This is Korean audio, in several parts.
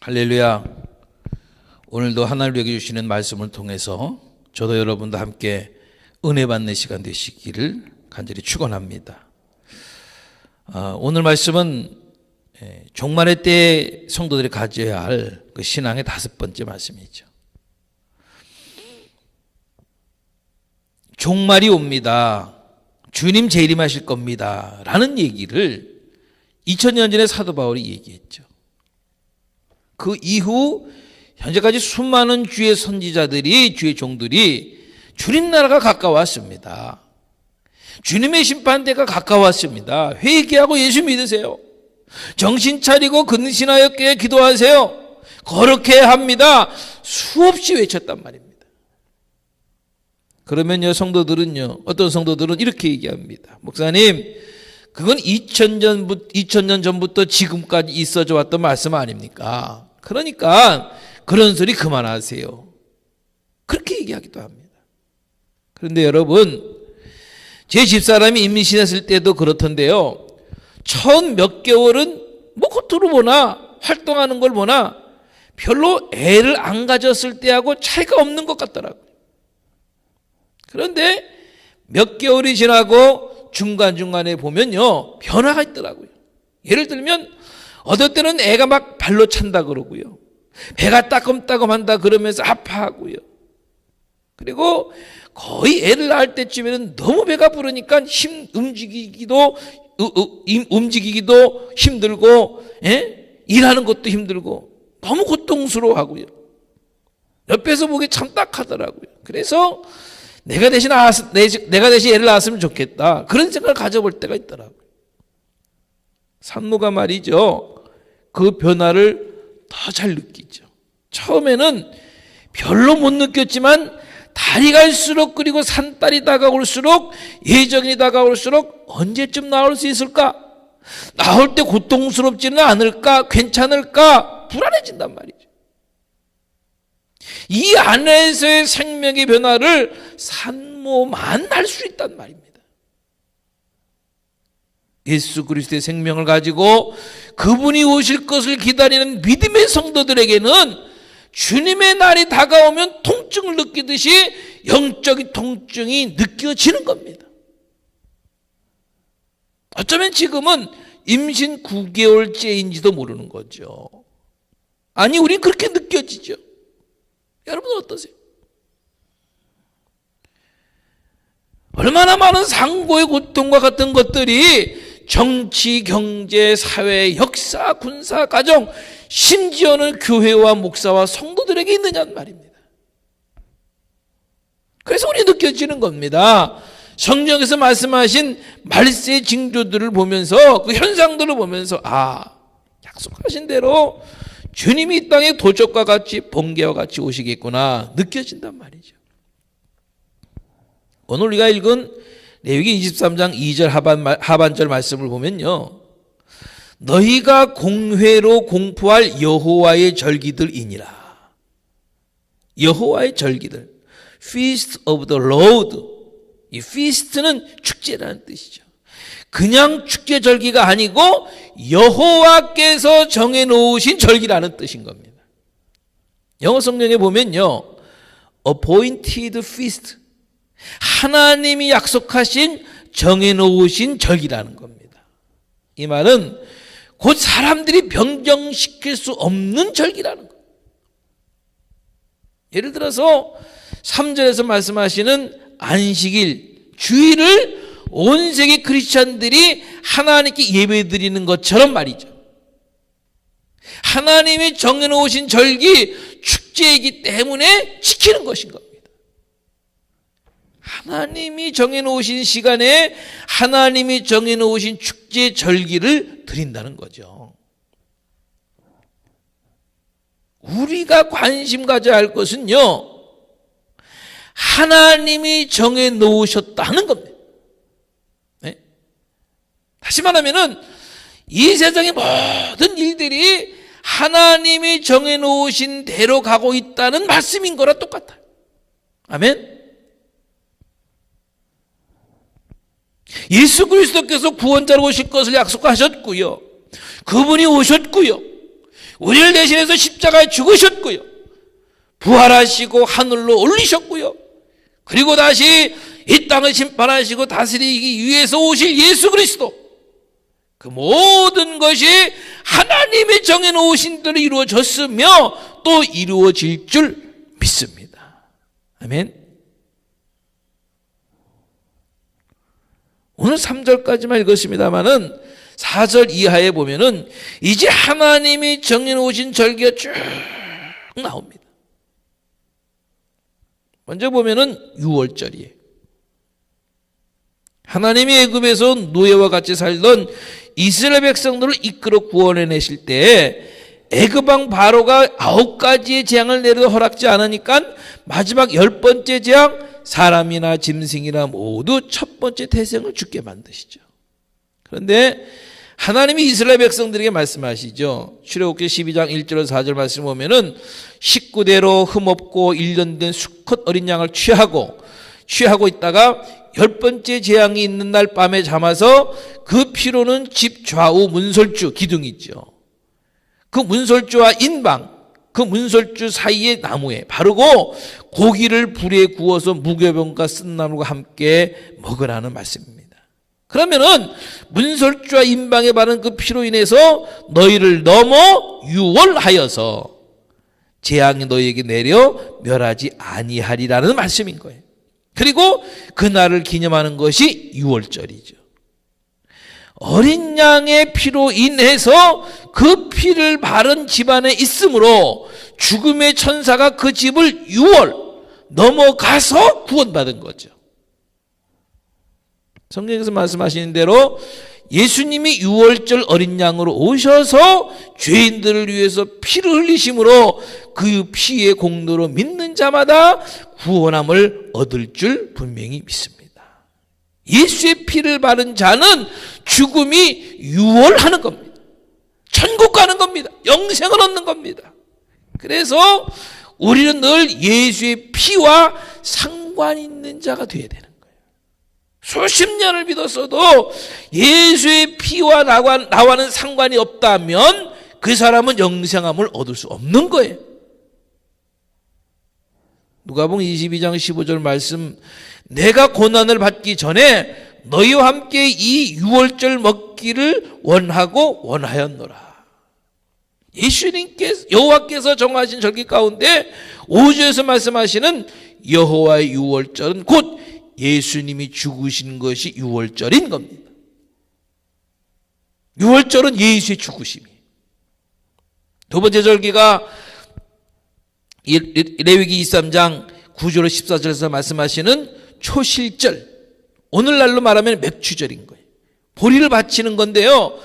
할렐루야. 오늘도 하나님께 주시는 말씀을 통해서 저도 여러분도 함께 은혜 받는 시간 되시기를 간절히 축원합니다. 오늘 말씀은 종말의 때에 성도들이 가져야 할 그 신앙의 5번째 말씀이죠. 종말이 옵니다. 주님 재림하실 겁니다. 라는 얘기를 2000년 전에 사도 바울이 얘기했죠. 그 이후 현재까지 수많은 주의 선지자들이, 주의 종들이 주님 나라가 가까웠습니다. 주님의 심판대가 가까웠습니다. 회개하고 예수 믿으세요. 정신 차리고 근신하여 깨어 기도하세요. 그렇게 합니다. 수없이 외쳤단 말입니다. 그러면요, 성도들은요, 어떤 성도들은 이렇게 얘기합니다. 목사님, 그건 2000년 전부터 지금까지 있어져 왔던 말씀 아닙니까? 그러니까 그런 소리 그만하세요. 그렇게 얘기하기도 합니다. 그런데 여러분, 제 집사람이 임신했을 때도 그렇던데요, 처음 몇 개월은 뭐 겉으로 보나 활동하는 걸 보나 별로 애를 안 가졌을 때하고 차이가 없는 것 같더라고요. 그런데 몇 개월이 지나고 중간중간에 보면요, 변화가 있더라고요. 예를 들면 어떨 때는 애가 막 발로 찬다 그러고요, 배가 따끔따끔한다 그러면서 아파하고요. 그리고 거의 애를 낳을 때쯤에는 너무 배가 부르니까 움직이기도 힘들고, 일하는 것도 힘들고 너무 고통스러워하고요. 옆에서 보기 참 딱하더라고요. 그래서 내가 대신 애를 낳았으면 좋겠다, 그런 생각을 가져볼 때가 있더라고요. 산모가 말이죠, 그 변화를 더 잘 느끼죠. 처음에는 별로 못 느꼈지만 달이 갈수록, 그리고 산달이 다가올수록, 예정이 다가올수록 언제쯤 나올 수 있을까? 나올 때 고통스럽지는 않을까? 괜찮을까? 불안해진단 말이죠. 이 안에서의 생명의 변화를 산모만 알 수 있단 말입니다. 예수 그리스도의 생명을 가지고 그분이 오실 것을 기다리는 믿음의 성도들에게는 주님의 날이 다가오면 통증을 느끼듯이 영적인 통증이 느껴지는 겁니다. 어쩌면 지금은 임신 9개월째인지도 모르는 거죠. 아니, 우린 그렇게 느껴지죠. 여러분 어떠세요? 얼마나 많은 상고의 고통과 같은 것들이 정치, 경제, 사회, 역사, 군사, 가정, 심지어는 교회와 목사와 성도들에게 있느냐는 말입니다. 그래서 우리 느껴지는 겁니다. 성경에서 말씀하신 말세의 징조들을 보면서, 그 현상들을 보면서, 약속하신 대로 주님이 이 땅에 도적과 같이, 번개와 같이 오시겠구나 느껴진단 말이죠. 오늘 우리가 읽은 레위기 23장 2절 하반절 말씀을 보면요, 너희가 공회로 공포할 여호와의 절기들이니라. 여호와의 절기들, Feast of the Lord. 이 feast는 축제라는 뜻이죠. 그냥 축제 절기가 아니고 여호와께서 정해놓으신 절기라는 뜻인 겁니다. 영어 성경에 보면요, appointed feast, 하나님이 약속하신, 정해놓으신 절기라는 겁니다. 이 말은 곧 사람들이 변경시킬 수 없는 절기라는 거예요. 예를 들어서 3절에서 말씀하시는 안식일, 주일을 온 세계 크리스찬들이 하나님께 예배드리는 것처럼 말이죠. 하나님이 정해놓으신 절기, 축제이기 때문에 지키는 것인 겁니다. 하나님이 정해놓으신 시간에 하나님이 정해놓으신 축제, 절기를 드린다는 거죠. 우리가 관심 가져야 할 것은요, 하나님이 정해놓으셨다는 겁니다. 네? 다시 말하면은 이 세상의 모든 일들이 하나님이 정해놓으신 대로 가고 있다는 말씀인 거랑 똑같아요. 아멘. 예수 그리스도께서 구원자로 오실 것을 약속하셨고요, 그분이 오셨고요, 우리를 대신해서 십자가에 죽으셨고요. 부활하시고 하늘로 올리셨고요. 그리고 다시 이 땅을 심판하시고 다스리기 위해서 오실 예수 그리스도, 그 모든 것이 하나님의 정해놓으신 대로 이루어졌으며 또 이루어질 줄 믿습니다. 아멘. 오늘 3절까지만 읽었습니다마는 4절 이하에 보면은 이제 하나님이 정해놓으신 절기가 쭉 나옵니다. 먼저 보면은 6월절이에요. 하나님이 애굽에서 노예와 같이 살던 이스라엘 백성들을 이끌어 구원해내실 때 애굽 왕 바로가 9가지의 재앙을 내려도 허락지 않으니까 마지막 10번째 재앙, 사람이나 짐승이나 모두 첫 번째 태생을 죽게 만드시죠. 그런데 하나님이 이스라엘 백성들에게 말씀하시죠. 출애굽기 12장 1절 4절 말씀 보면은 식구대로 흠없고 1년 된 수컷 어린 양을 취하고 있다가 10번째 재앙이 있는 날 밤에 잠아서 그 피로는 집 좌우 문설주 기둥이 있죠. 그 문설주와 인방, 그 문설주 사이의 나무에 바르고 고기를 불에 구워서 무교병과 쓴나물과 함께 먹으라는 말씀입니다. 그러면은 문설주와 인방에 바른 그 피로 인해서 너희를 넘어 유월하여서 재앙이 너희에게 내려 멸하지 아니하리라는 말씀인 거예요. 그리고 그날을 기념하는 것이 유월절이죠. 어린 양의 피로 인해서 그 피를 바른 집안에 있으므로 죽음의 천사가 그 집을 유월 넘어가서 구원받은 거죠. 성경에서 말씀하시는 대로 예수님이 유월절 어린 양으로 오셔서 죄인들을 위해서 피를 흘리심으로 그 피의 공로로 믿는 자마다 구원함을 얻을 줄 분명히 믿습니다. 예수의 피를 바른 자는 죽음이 유월하는 겁니다. 천국 가는 겁니다. 영생을 얻는 겁니다. 그래서 우리는 늘 예수의 피와 상관 있는 자가 되어야 되는 거예요. 수십 년을 믿었어도 예수의 피와 나와는 상관이 없다면 그 사람은 영생함을 얻을 수 없는 거예요. 누가복음 22장 15절 말씀, 내가 고난을 받기 전에 너희와 함께 이 유월절 먹기를 원하였노라. 예수님께서, 여호와께서 정하신 절기 가운데 5절에서 말씀하시는 여호와의 유월절은 곧 예수님이 죽으신 것이 유월절인 겁니다. 유월절은 예수의 죽으심이에요. 두 번째 절기가 레위기 23장 9절 14절에서 말씀하시는 초실절, 오늘날로 말하면 맥추절인 거예요. 보리를 바치는 건데요,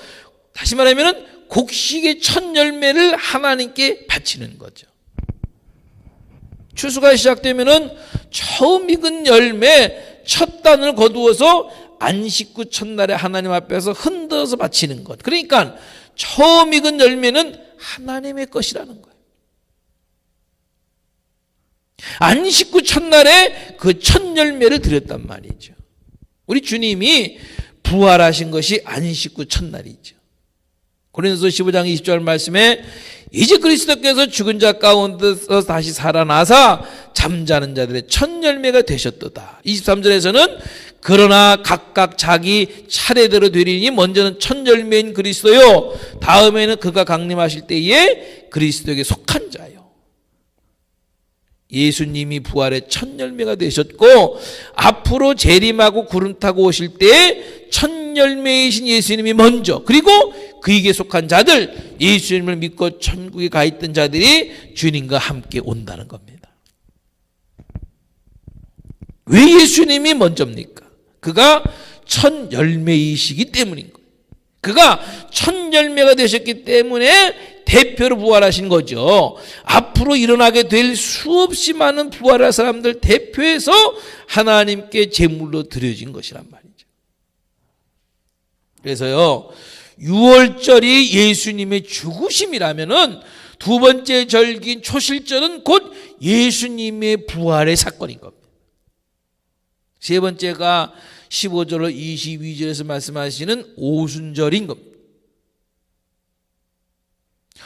다시 말하면 곡식의 첫 열매를 하나님께 바치는 거죠. 추수가 시작되면은 처음 익은 열매 첫 단을 거두어서 안식구 첫날에 하나님 앞에서 흔들어서 바치는 것. 그러니까 처음 익은 열매는 하나님의 것이라는 거예요. 안식구 첫날에 그 첫 열매를 드렸단 말이죠. 우리 주님이 부활하신 것이 안식구 첫날이죠. 고린도서 15장 20절 말씀에 이제 그리스도께서 죽은 자 가운데서 다시 살아나사 잠자는 자들의 첫 열매가 되셨도다. 23절에서는 그러나 각각 자기 차례대로 되리니 먼저는 첫 열매인 그리스도요, 다음에는 그가 강림하실 때에 그리스도에게 속한 자요. 예수님이 부활의 첫 열매가 되셨고 앞으로 재림하고 구름 타고 오실 때에 첫 열매이신 예수님이 먼저, 그리고 그에게 속한 자들, 예수님을 믿고 천국에 가 있던 자들이 주님과 함께 온다는 겁니다. 왜 예수님이 먼저입니까? 그가 첫 열매이시기 때문인 거예요. 그가 첫 열매가 되셨기 때문에 대표로 부활하신 거죠. 앞으로 일어나게 될 수없이 많은 부활할 사람들 대표해서 하나님께 제물로 드려진 것이란 말이죠. 그래서요, 유월절이 예수님의 죽으심이라면은 두 번째 절기인 초실절은 곧 예수님의 부활의 사건인 겁니다. 세 번째가 15절로 22절에서 말씀하시는 오순절인 겁니다.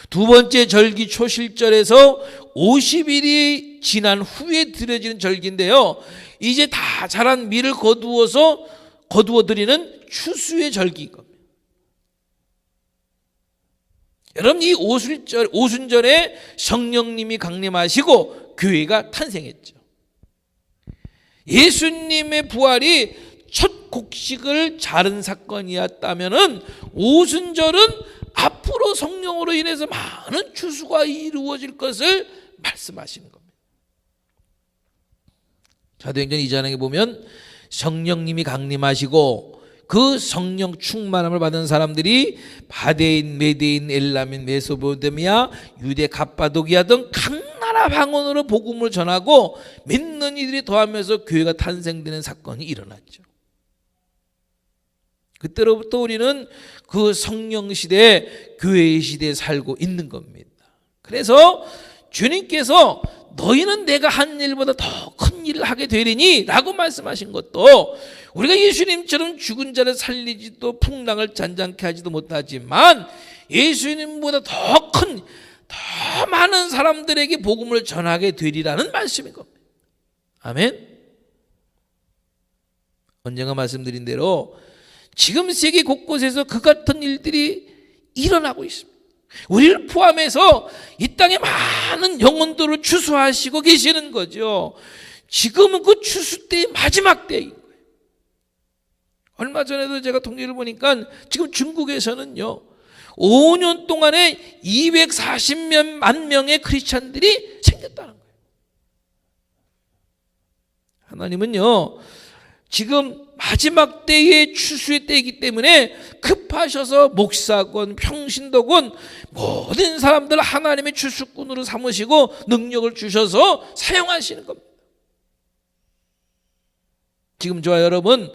두 번째 절기 초실절에서 50일이 지난 후에 드려지는 절기인데요. 이제 다 자란 밀을 거두어 드리는 추수의 절기인 겁니다. 여러분, 이 오순절에 성령님이 강림하시고 교회가 탄생했죠. 예수님의 부활이 첫 곡식을 자른 사건이었다면은 오순절은 앞으로 성령으로 인해서 많은 추수가 이루어질 것을 말씀하시는 겁니다. 사도행전 2장에 보면 성령님이 강림하시고 그 성령 충만함을 받은 사람들이 바데인, 메데인, 엘라민, 메소포타미아, 유대, 갑바도기아 등 각 나라 방언으로 복음을 전하고 믿는 이들이 더하면서 교회가 탄생되는 사건이 일어났죠. 그때로부터 우리는 그 성령 시대, 교회의 시대에 살고 있는 겁니다. 그래서 주님께서 너희는 내가 한 일보다 더 큰 일을 하게 되리니 라고 말씀하신 것도 우리가 예수님처럼 죽은 자를 살리지도 풍랑을 잔잔케 하지도 못하지만 예수님보다 더 많은 사람들에게 복음을 전하게 되리라는 말씀인 겁니다. 아멘. 언젠가 말씀드린 대로 지금 세계 곳곳에서 그 같은 일들이 일어나고 있습니다. 우리를 포함해서 이 땅에 많은 영혼들을 추수하시고 계시는 거죠. 지금은 그 추수 때의 마지막 때인 거예요. 얼마 전에도 제가 통계를 보니까 지금 중국에서는요 5년 동안에 240만 명의 크리스찬들이 생겼다는 거예요. 하나님은요 지금 마지막 때의 추수의 때이기 때문에 급하셔서 목사건, 평신도건 모든 사람들 하나님의 추수꾼으로 삼으시고 능력을 주셔서 사용하시는 겁니다. 지금 저와 여러분은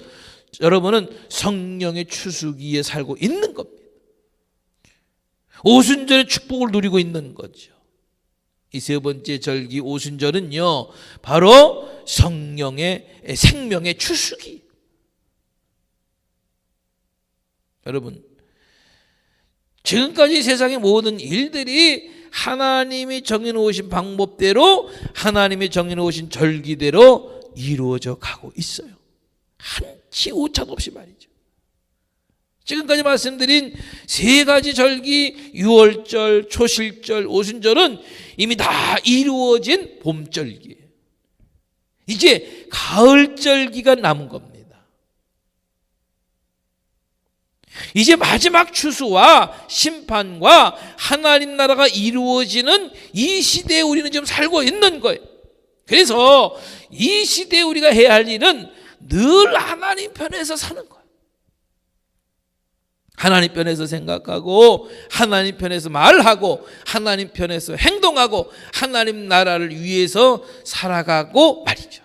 성령의 추수기에 살고 있는 겁니다. 오순절의 축복을 누리고 있는 거죠. 이 세 번째 절기 오순절은요 바로 성령의 생명의 추수기. 여러분, 지금까지 세상의 모든 일들이 하나님이 정해놓으신 방법대로 하나님이 정해놓으신 절기대로 이루어져 가고 있어요. 한치 오차도 없이 말이죠. 지금까지 말씀드린 세 가지 절기, 유월절, 초실절, 오순절은 이미 다 이루어진 봄절기예요. 이제 가을절기가 남은 겁니다. 이제 마지막 추수와 심판과 하나님 나라가 이루어지는 이 시대에 우리는 지금 살고 있는 거예요. 그래서 이 시대에 우리가 해야 할 일은 늘 하나님 편에서 사는 거예요. 하나님 편에서 생각하고 하나님 편에서 말하고 하나님 편에서 행동하고 하나님 나라를 위해서 살아가고 말이죠.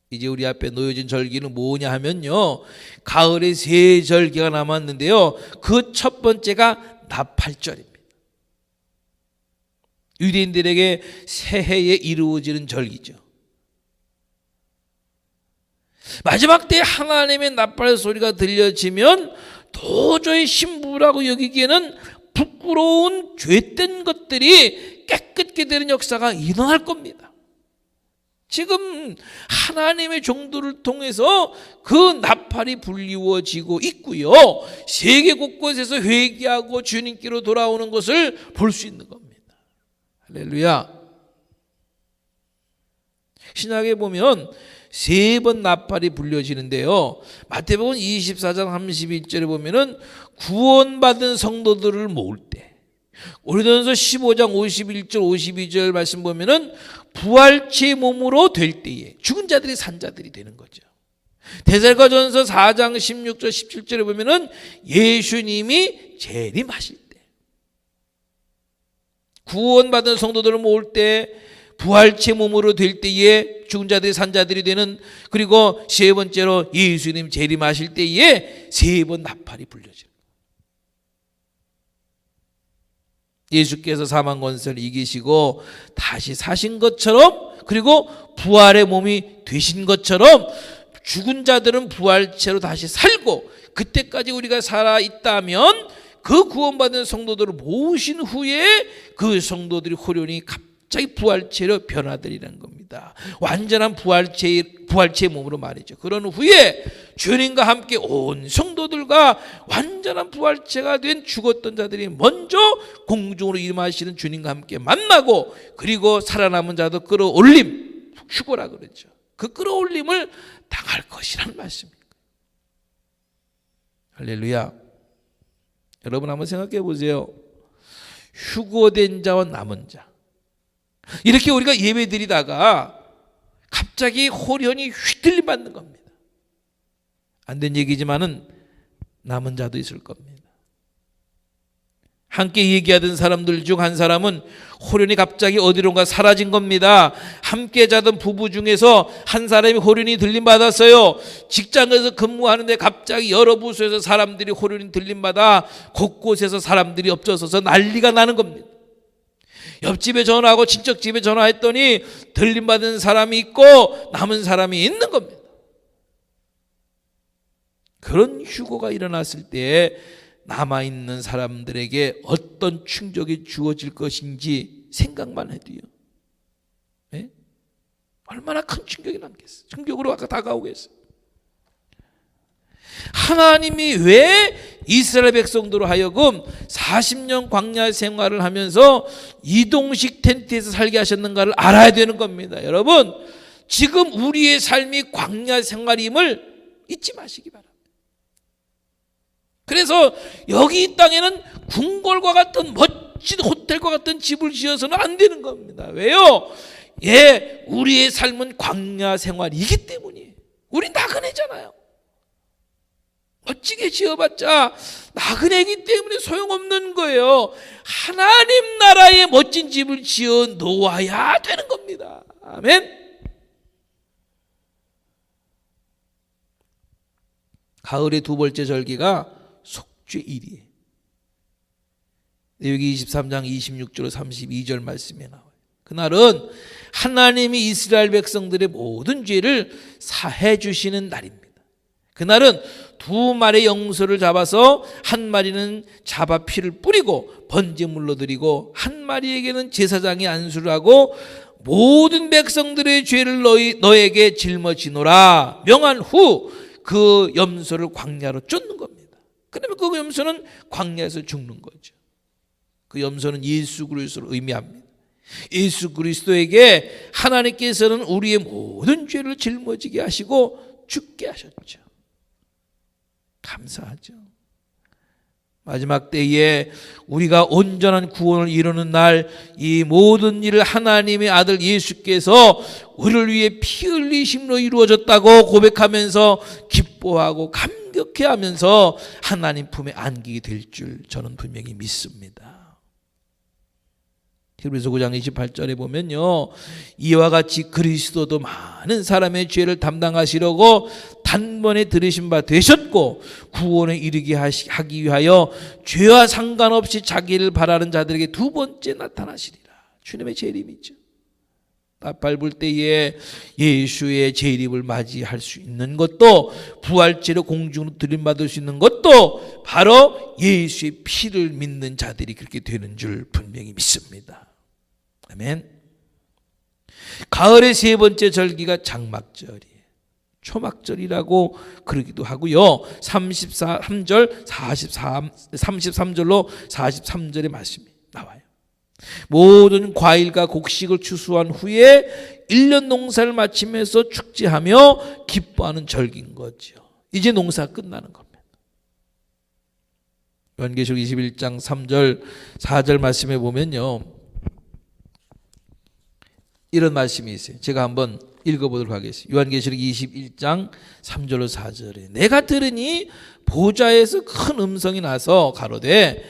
이제 우리 앞에 놓여진 절기는 뭐냐 하면요 가을에 세 절기가 남았는데요 그 첫 번째가 나팔절입니다. 유대인들에게 새해에 이루어지는 절기죠. 마지막 때 하나님의 나팔 소리가 들려지면 도저히 신부라고 여기기에는 부끄러운 죄된 것들이 깨끗게 되는 역사가 일어날 겁니다. 지금 하나님의 종도를 통해서 그 나팔이 불리워지고 있고요. 세계 곳곳에서 회개하고 주님께로 돌아오는 것을 볼 수 있는 겁니다. 할렐루야. 신약에 보면 세 번 나팔이 불려지는데요. 마태복음 24장 31절에 보면은 구원받은 성도들을 모을 때, 고린도전서 15장 51절 52절 말씀 보면은 부활체 몸으로 될 때에 죽은 자들이 산 자들이 되는 거죠. 데살로니가전서 4장 16절 17절에 보면은 예수님이 재림하실 때, 구원받은 성도들을 모을 때, 부활체 몸으로 될 때에 죽은 자들이 산 자들이 되는, 그리고 세 번째로 예수님 재림하실 때에 세 번 나팔이 불려져요. 예수께서 사망 권세를 이기시고 다시 사신 것처럼, 그리고 부활의 몸이 되신 것처럼 죽은 자들은 부활체로 다시 살고, 그때까지 우리가 살아 있다면 그 구원받은 성도들을 모으신 후에 그 성도들이 호련히 갑자기 부활체로 변화되리라는 겁니다. 완전한 부활체의 몸으로 말이죠. 그런 후에 주님과 함께 온 성도들과 완전한 부활체가 된 죽었던 자들이 먼저 공중으로 임하시는 주님과 함께 만나고, 그리고 살아남은 자도 끌어올림, 휴거라 그러죠. 그 끌어올림을 당할 것이라는 말씀입니다. 할렐루야. 여러분 한번 생각해 보세요. 휴거된 자와 남은 자, 이렇게 우리가 예배 드리다가 갑자기 호련히 휘둘림 받는 겁니다. 안 된 얘기지만은 남은 자도 있을 겁니다. 함께 얘기하던 사람들 중 한 사람은 호련히 갑자기 어디론가 사라진 겁니다. 함께 자던 부부 중에서 한 사람이 호련히 들림받았어요. 직장에서 근무하는데 갑자기 여러 부서에서 사람들이 호련히 들림받아 곳곳에서 사람들이 엎쳐서서 난리가 나는 겁니다. 옆집에 전화하고 친척집에 전화했더니 들림받은 사람이 있고 남은 사람이 있는 겁니다. 그런 휴거가 일어났을 때 남아있는 사람들에게 어떤 충격이 주어질 것인지 생각만 해도요, 네? 얼마나 큰 충격이 남겠어요. 충격으로 아까 다가오겠어요. 하나님이 왜 이스라엘 백성들로 하여금 40년 광야 생활을 하면서 이동식 텐트에서 살게 하셨는가를 알아야 되는 겁니다. 여러분, 지금 우리의 삶이 광야 생활임을 잊지 마시기 바랍니다. 그래서 여기 이 땅에는 궁궐과 같은 멋진 호텔과 같은 집을 지어서는 안 되는 겁니다. 왜요? 우리의 삶은 광야 생활이기 때문이에요. 우리 나그네잖아요. 멋지게 지어봤자 나그네이기 때문에 소용없는 거예요. 하나님 나라의 멋진 집을 지어 놓아야 되는 겁니다. 아멘. 가을의 두 번째 절기가 속죄일이에요. 여기 23장 26절 32절 말씀에 나와요. 그날은 하나님이 이스라엘 백성들의 모든 죄를 사해 주시는 날입니다. 그날은 두 마리의 영소를 잡아서 한 마리는 잡아 피를 뿌리고 번제물로 드리고 한 마리에게는 제사장이 안수를 하고 모든 백성들의 죄를 너에게 짊어지노라 명한 후 그 염소를 광야로 쫓는 겁니다. 그러면 그 염소는 광야에서 죽는 거죠. 그 염소는 예수 그리스도를 의미합니다. 예수 그리스도에게 하나님께서는 우리의 모든 죄를 짊어지게 하시고 죽게 하셨죠. 감사하죠. 마지막 때에 우리가 온전한 구원을 이루는 날, 이 모든 일을 하나님의 아들 예수께서 우리를 위해 피 흘리심으로 이루어졌다고 고백하면서 기뻐하고 감격해하면서 하나님 품에 안기게 될 줄 저는 분명히 믿습니다. 히브리서 9장 28절에 보면요, 이와 같이 그리스도도 많은 사람의 죄를 담당하시려고 단번에 들으신 바 되셨고 구원에 이르게 하기 위하여 죄와 상관없이 자기를 바라는 자들에게 두 번째 나타나시리라. 주님의 재림이죠. 나팔 불 때에 예수의 재림을 맞이할 수 있는 것도, 부활체로 공중으로 들림받을 수 있는 것도 바로 예수의 피를 믿는 자들이 그렇게 되는 줄 분명히 믿습니다. 아멘. 가을의 세 번째 절기가 장막절이에요. 초막절이라고 그러기도 하고요. 33절로 43절의 말씀이 나와요. 모든 과일과 곡식을 추수한 후에 1년 농사를 마치면서 축제하며 기뻐하는 절기인 거죠. 이제 농사 끝나는 겁니다. 요한계시록 21장 3절 4절 말씀에 보면요, 이런 말씀이 있어요. 제가 한번 읽어보도록 하겠습니다. 요한계시록 21장 3절로 4절에 내가 들으니 보좌에서 큰 음성이 나서 가로되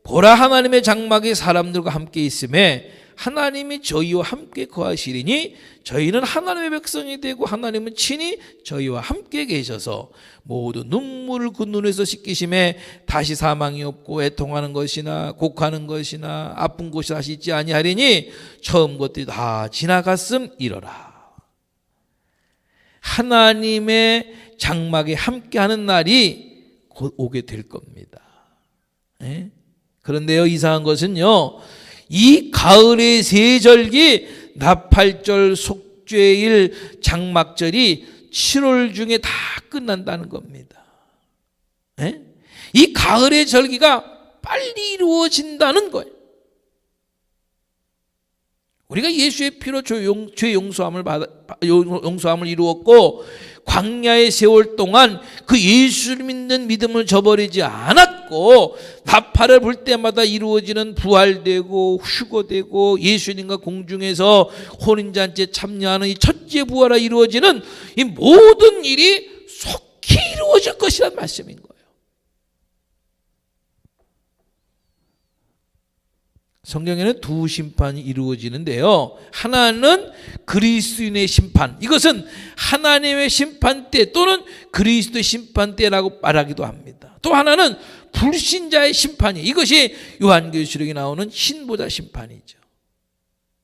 보라, 하나님의 장막이 사람들과 함께 있음에 하나님이 저희와 함께 거하시리니 저희는 하나님의 백성이 되고 하나님은 친히 저희와 함께 계셔서 모두 눈물을 그 눈에서 씻기심에 다시 사망이 없고 애통하는 것이나 곡하는 것이나 아픈 곳이 다시 있지 아니하리니 처음 것들이 다 지나갔음 이러라. 하나님의 장막에 함께하는 날이 곧 오게 될 겁니다. 예? 그런데요, 이상한 것은요, 이 가을의 세절기, 나팔절, 속죄일, 장막절이 7월 중에 다 끝난다는 겁니다. 예? 이 가을의 절기가 빨리 이루어진다는 거예요. 우리가 예수의 피로 죄 용서함을 이루었고, 광야의 세월 동안 그 예수를 믿는 믿음을 저버리지 않았고, 나팔을 불 때마다 이루어지는 부활되고 휴거되고 예수님과 공중에서 혼인잔치에 참여하는 이 첫째 부활에 이루어지는 이 모든 일이 속히 이루어질 것이란 말씀인 거예요. 성경에는 두 심판이 이루어지는데요. 하나는 그리스도인의 심판. 이것은 하나님의 심판 때 또는 그리스도의 심판 때라고 말하기도 합니다. 또 하나는 불신자의 심판이, 이것이 요한계시록에 나오는 신보자 심판이죠.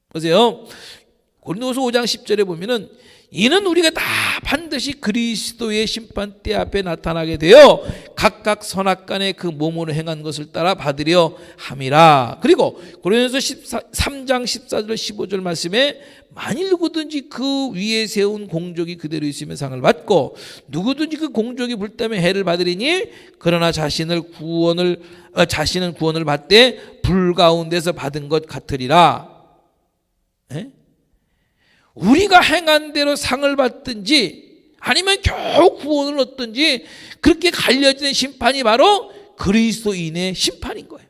보세요. 고린도후서 5장 10절에 보면은 이는 우리가 다 반드시 그리스도의 심판대 앞에 나타나게 되어 각각 선악간에 그 몸으로 행한 것을 따라 받으려 함이라. 그리고 고린도서 3장 14절 15절 말씀에 만일 누구든지 그 위에 세운 공적이 그대로 있으면 상을 받고 누구든지 그 공적이 불타면 해를 받으리니 그러나 자신은 구원을 받되 불 가운데서 받은 것 같으리라. 에? 우리가 행한 대로 상을 받든지 아니면 겨우 구원을 얻든지 그렇게 갈려지는 심판이 바로 그리스도인의 심판인 거예요.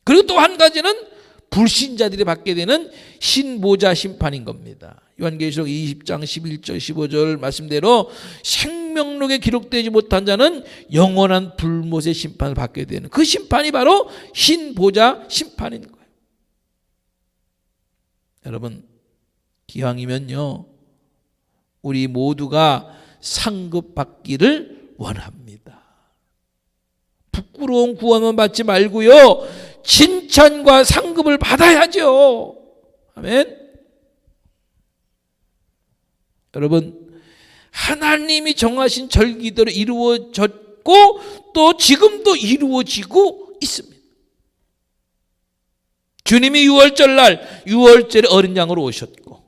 그리고 또 한 가지는 불신자들이 받게 되는 신보자 심판인 겁니다. 요한계시록 20장 11절 15절 말씀대로 생명록에 기록되지 못한 자는 영원한 불못의 심판을 받게 되는 그 심판이 바로 신보자 심판인 거예요. 여러분, 기왕이면요, 우리 모두가 상급 받기를 원합니다. 부끄러운 구원만 받지 말고요, 칭찬과 상급을 받아야죠. 아멘. 여러분, 하나님이 정하신 절기대로 이루어졌고 또 지금도 이루어지고 있습니다. 주님이 6월절 날 6월절에 어린 양으로 오셨고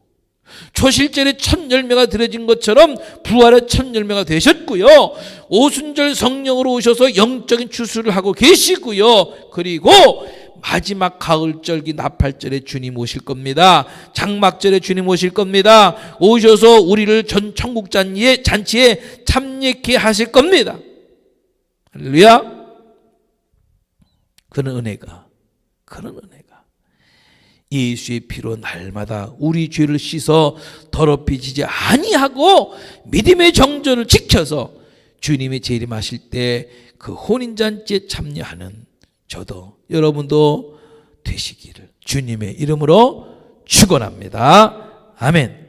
초실절에 첫 열매가 드려진 것처럼 부활의 첫 열매가 되셨고요. 오순절 성령으로 오셔서 영적인 추수를 하고 계시고요. 그리고 마지막 가을절기 나팔절에 주님 오실 겁니다. 장막절에 주님 오실 겁니다. 오셔서 우리를 전 천국 잔치에 참여케 하실 겁니다. 할렐루야. 그런 은혜가 예수의 피로 날마다 우리 죄를 씻어 더럽히지 아니하고 믿음의 정절을 지켜서 주님의 재림하실 때 그 혼인잔치에 참여하는 저도 여러분도 되시기를 주님의 이름으로 축원합니다. 아멘.